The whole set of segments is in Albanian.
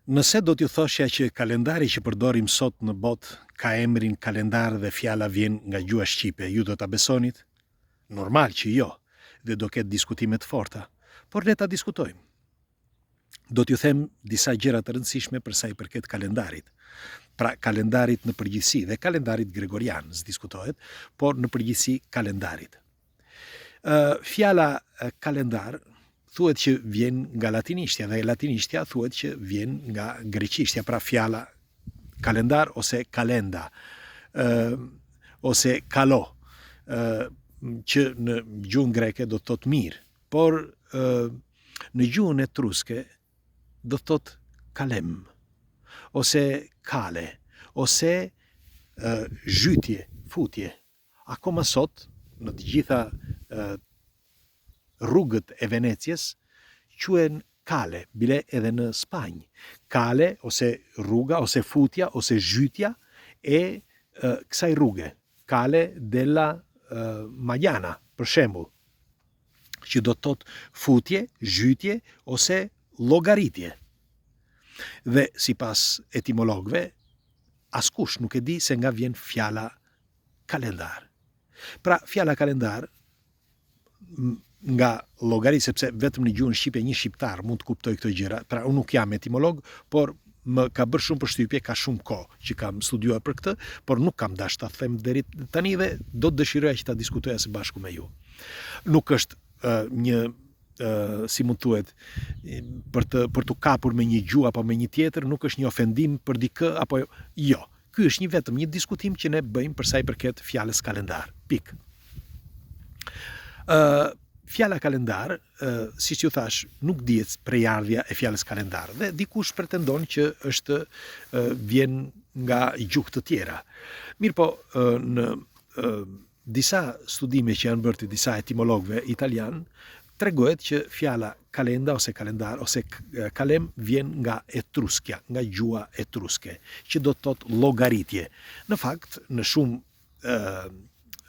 Nëse do t'ju thoshja që kalendari që përdorim sot në botë ka emrin kalendar dhe fjala vjen nga gjuha shqipe, ju do ta besonit? Normal që jo, dhe do ketë diskutime të forta, por le ta diskutojmë. Do t'ju them disa gjëra të rëndësishme për sa i përket kalendarit. Pra kalendarit në përgjithësi dhe kalendarit gregorian s'diskutohet, por në përgjithësi kalendarit. Fjala kalendar thuhet që vjen nga latinishtja dhe latinishtja thuhet që vjen nga greqishtja, pra fjala kalendar ose kalenda, ose kalo, që në gjuhën greke do të thotë mirë, por në gjuhën etruske do të thotë kalem, ose kale, ose zhytje, futje. Akoma sot, në të gjitha rrugët e Venecias quhen kale, bile edhe në Spanjë. Kale ose rruga ose futja ose zhytja e kësaj rruge. Kale della Magliana, për shembull, që do të thotë futje, zhytje ose llogaritje. Dhe sipas etimologëve, askush nuk e di se nga vjen fjala kalendar. Pra fjala kalendar nga llogari, sepse vetëm në gjuhën shqipe një shqiptar mund të kuptoj këto gjëra. Pra unë nuk jam etimolog, por më ka bërë shumë përshtypje, ka shumë kohë që kam studiuar për këtë, por nuk kam dashur ta them deri tani dhe do të dëshiroja që ta diskutoja së bashku me ju. Nuk është si mund thuhet, për të kapur me një gjuhë apo me një tjetër, nuk është një ofendim për dikë apo jo. Ky është vetëm një diskutim që ne bëjmë për sa i përket fjalës kalendar. Pik. Fjala kalendar, siç ju thash, nuk dihet prejardhja e fjalës kalendar dhe dikush pretendon që vjen nga gjuhë të tjera. Mirpo në disa studime që janë bërë të disa etimologëve italian, tregohet që fjala kalenda ose kalendar ose kalem vjen nga etruskja, nga gjuha etruske, që do të thotë llogaritje. Në fakt, në shumë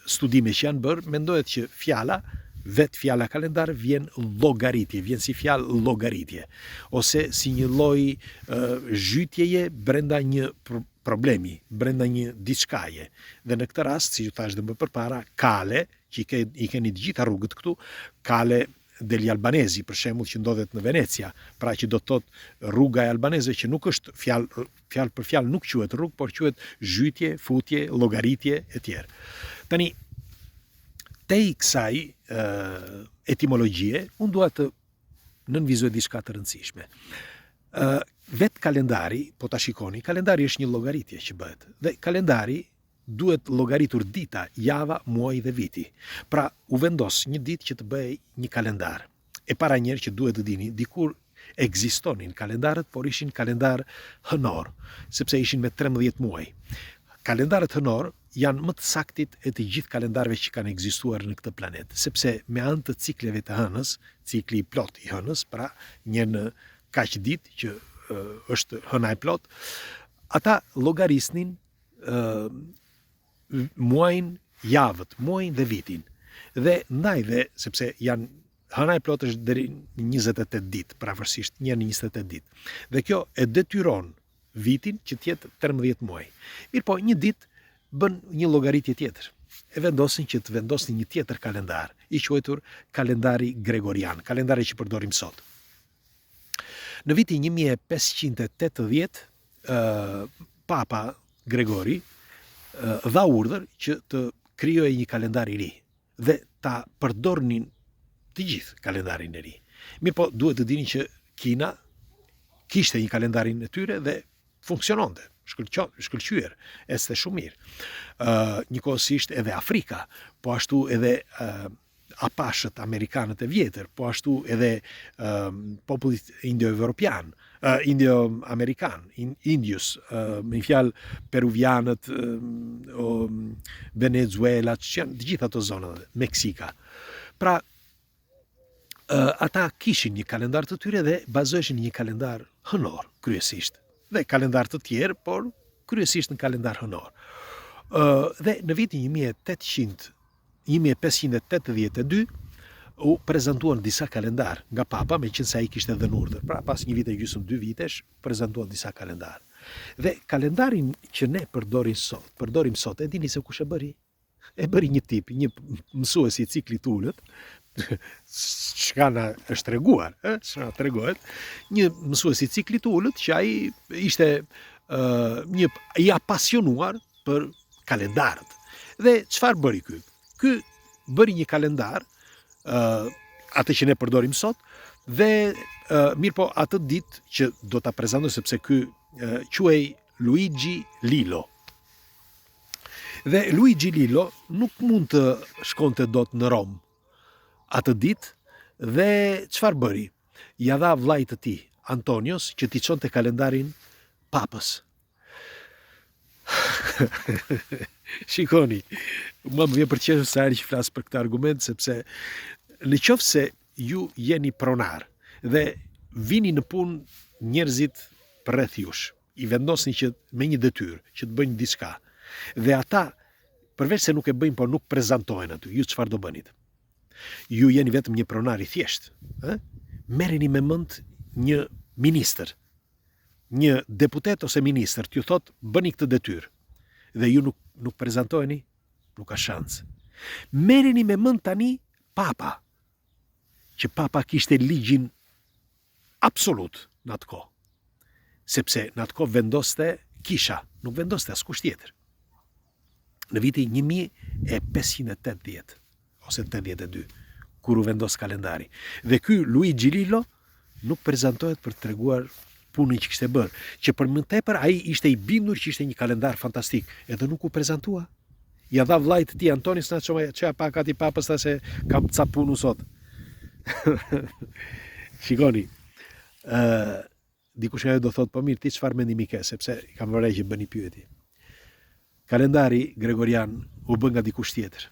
studime që janë bërë, mendohet që fjala kalendar vjen llogaritje, vjen si fjalë llogaritje, ose si një lloj zhytjeje brenda një problemi, brenda një diçkaje. Dhe në këtë rast, si ju thash dhe më përpara, kale, që i keni të gjitha rrugët këtu, kale degli Albanesi, për shembull, që ndodhet në Venecia, pra që do të thotë rruga e albanezëve, që nuk është fjalë për fjalë, nuk quhet rrugë, por quhet zhytje, futje, llogaritje e tjerë. Tani, te i kësaj etimologjie, unë dua të nënvizoj diçka të rëndësishme. Vetë kalendari, po ta shikoni, kalendari është një llogaritje që bëhet. Dhe kalendari duhet llogaritur dita, java, muaji dhe viti. Pra, u vendos një ditë që të bëhej një kalendar. E para njerë që duhet të dini, dikur ekzistonin kalendarët, por ishin kalendar hënor, sepse ishin me 13 muaj. Kalendarët hënor janë më të saktit e të gjithë kalendarëve që kanë ekzistuar në këtë planet, sepse me anë të cikleve të hënës, cikli i plot i hënës, pra një në kaq ditë që është hëna e plot, ata llogarisnin muajin, javët, muajin dhe vitin. Dhe ndaj dhe, sepse janë hëna e plot është deri 28 ditë, pavarësisht një në 28 ditë. Dhe kjo e detyron vitin që të jetë 13 muaj. Mirpo një ditë bën një llogaritje tjetër. E vendosin që të vendosin një tjetër kalendar, i quajtur kalendari gregorian, kalendari që përdorim sot. Në vitin 1580, Papa Gregori dha urdhër që të krijojë një kalendar i ri dhe ta përdornin të gjithë kalendarin e ri. Mirpo duhet të dini që Kina kishte një kalendarin e tyre dhe funksiononte, shkëlqyer, este shumë mirë. Njëkohësisht edhe Afrika, po ashtu edhe apashët amerikanët e vjetër, po ashtu edhe popullit indo-evropian, indo-amerikan, indius, me fjalë peruvianët, Venezuela, që janë të gjitha ato zonat, Meksika. Pra, ata kishin një kalendar të tyre dhe bazoheshin një kalendar hënor, kryesisht. Dhe kalendar të tjerë, por kryesisht në kalendar hënor. Dhe në vitin 1582, u prezantuan disa kalendar nga papa, me qenë se ai kishte dhënë urdhër. Pra pas një vit e gjysmë, 2 vitesh, prezantuan disa kalendar. Dhe kalendarin që ne përdorim sot, e dini se kush e bëri? E bëri një tip, një mësues i ciklit ullët, çka na është treguar, çka tregohet, një mësues i ciklit ullët që ai ishte një i apasionuar për kalendarët. Dhe çfarë bëri ky? Ky bëri një kalendar, atë që ne përdorim sot, dhe mirë po atë ditë që do ta prezantoj, sepse ky quhej Luigi Lillo. Dhe Luigi Lillo nuk mund të shkonte dot në Rom atë ditë, dhe çfarë bëri? Ja dha vllait të tij, Antonios, që t'i çonte kalendarin papës. Shikoni, më vjen për qeshur sa herë që flas për këtë argument, sepse në qoftë se ju jeni pronar dhe vini në punë njerëzit rreth jush, i vendosni që me një detyrë që të bëjnë diçka, dhe ata përveç se nuk e bëjnë, por nuk prezantohen aty, ju çfarë do bënit? Ju jeni vetëm një pronar i thjesht. Merreni me mend një ministër, një deputet ose ministër, t'ju thot bëni këtë detyrë, dhe ju nuk prezantoheni, nuk ka shans. Merreni me mend tani papa, që papa kishte ligjin absolut në atë kohë, sepse në atë kohë vendoste kisha, nuk vendoste askush tjetër. Në vitin 1580 ose 82, kur u vendos kalendari. Dhe ky Luigi Lillo nuk prezantohet për të treguar punën që kishte bërë, që për më tepër ai ishte i bindur që ishte një kalendar fantastik, edhe nuk u prezantua. Ja dha vllait të tij Antonis, na çoja pak aty papës, tha se kam ca punë sot. Shikoni, dikush ajo do thot, po mirë, ti çfarë mendimi ke, sepse kam vërej që bëni pyetje. Kalendari gregorian u bë nga dikush tjetër.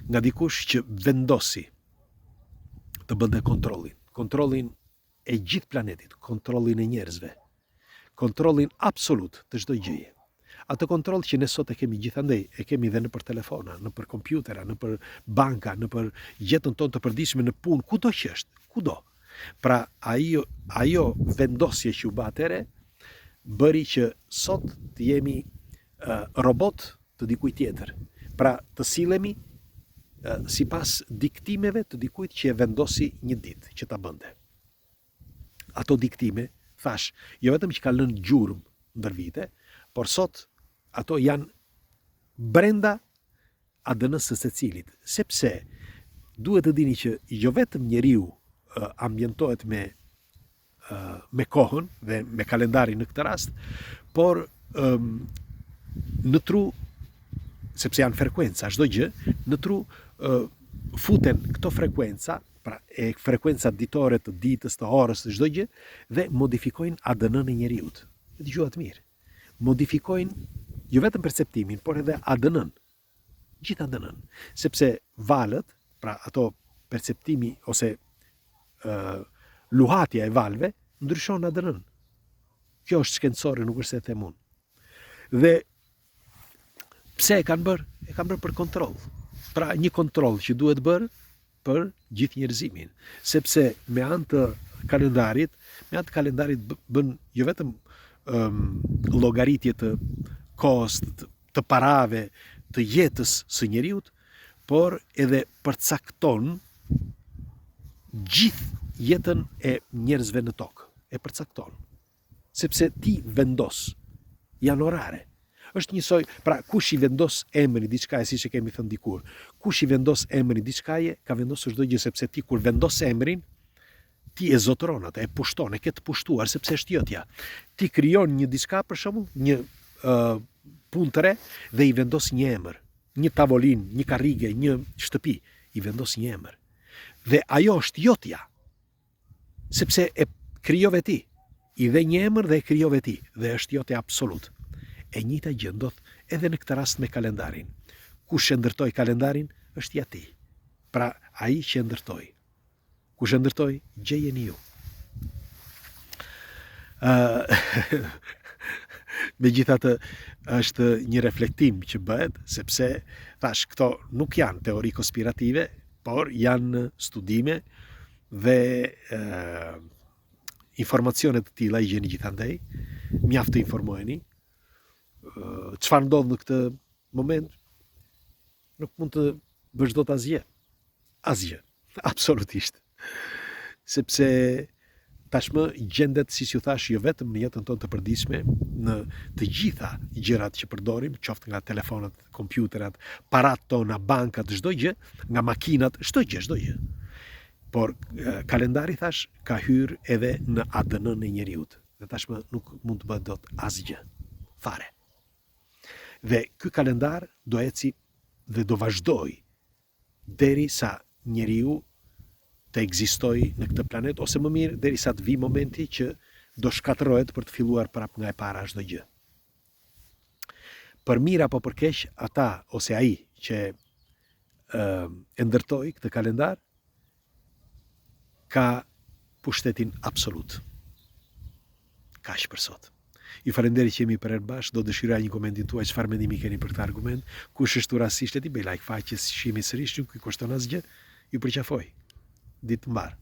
Nga dikush që vendosi të bënte kontrollin e gjithë planetit, kontrollin e njerëzve, kontrollin absolut të çdo gjëje. Atë kontroll që ne sot e kemi gjithandej, e kemi edhe nëpër telefona, nëpër kompjutera, nëpër banka, nëpër jetën tonë të përditshme, në punë, kudo që është, kudo. Pra ajo vendosje që u bë atëre bëri që sot të jemi robot të dikujt tjetër. Pra të sillemi sipas diktimeve të dikujt që e vendosi një ditë që ta bënte. Ato diktime, thash, jo vetëm që ka lënë gjurmë ndër vite, por sot ato janë brenda ADN-s së secilit, sepse duhet të dini që jo vetëm njeriu ambientohet me kohën dhe me kalendarin në këtë rast, por në tru, sepse janë frekuenca, çdo gjë, në tru futen këto frekuenca, pra e frekuenca ditore të ditës, të orës, të çdo gjë, dhe modifikojnë ADN-n e njeriut. Dëgjuat mirë. Modifikojnë jo vetëm perceptimin, por edhe ADN-n. Gjithë ADN-n. Sepse valët, pra ato perceptimi ose luhatja e valve, ndryshon ADN-n. Kjo është shkencore, nuk është se them unë. Dhe pse e kanë bërë? E kanë bërë për kontroll. Pra një kontroll që duhet bërë për gjithë njerëzimin. Sepse me anë të kalendarit bën jo vetëm llogaritje të kohës, të parave, të jetës së njeriut, por edhe përcakton gjithë jetën e njerëzve në tokë. E përcakton. Sepse ti vendos janë orare. Është njësoj, pra kush i vendos emrin diçkaje, siç e kemi thënë dikur, kush i vendos emrin diçkaje, ka vendosur çdo gjë, sepse ti kur vendos emrin, ti e zotëron atë, e pushton, e ke të pushtuar, sepse është jotja. Ti krijon një diçka, për shembull, një punë të re, dhe i vendos një emër, një tavolinë, një karrige, një shtëpi, i vendos një emër. Dhe ajo është jotja, sepse e krijove ti, i dhe një emër dhe e krijove ti, dhe është jotja absolut. E njëjta gjë ndodh edhe në këtë rast me kalendarin. Kush e ndërtoi kalendarin është ja ti. Pra ai që e ndërtoi. Kush e ndërtoi? Gjejeni ju. Megjithatë është një reflektim që bëhet, sepse thash këto nuk janë teori konspirative, por janë studime dhe informacionet të tilla i gjeni gjithandej, mjaft të informoheni. Çfarë ndodh në këtë moment? Nuk mund të bësh dot asgjë. Asgjë, absolutisht. Sepse tashmë gjendet, si ju thash, jo vetëm në jetën tonë të përditshme, në të gjitha gjërat që përdorim, qoftë nga telefonat, kompjuterat, paratë tona, bankat, çdo gjë, nga makinat, çdo gjë. Por kalendari, thash, ka hyrë edhe në ADN-n e njeriut. Dhe tashmë nuk mund të bëhet dot asgjë. Fare. Dhe ky kalendar do eci dhe do vazhdoj deri sa njeriu të ekzistoj në këtë planet, ose më mirë deri sa të vi momenti që do shkatërohet për të filluar prap nga e para çdo gjë. Për mirë apo për keq, ata ose ai që e ndërtoi këtë kalendar ka pushtetin absolut. Kaq për sot. Ju falenderoj që jemi për herë bashkë, do dëshiroj një komentin tuaj, çfarë mendimi keni për këtë argument. Kush është rastisht e ti bëj like faqes, shihemi sërish, nuk i kushton asgjë, ju përqafoj. Ditë të mbar.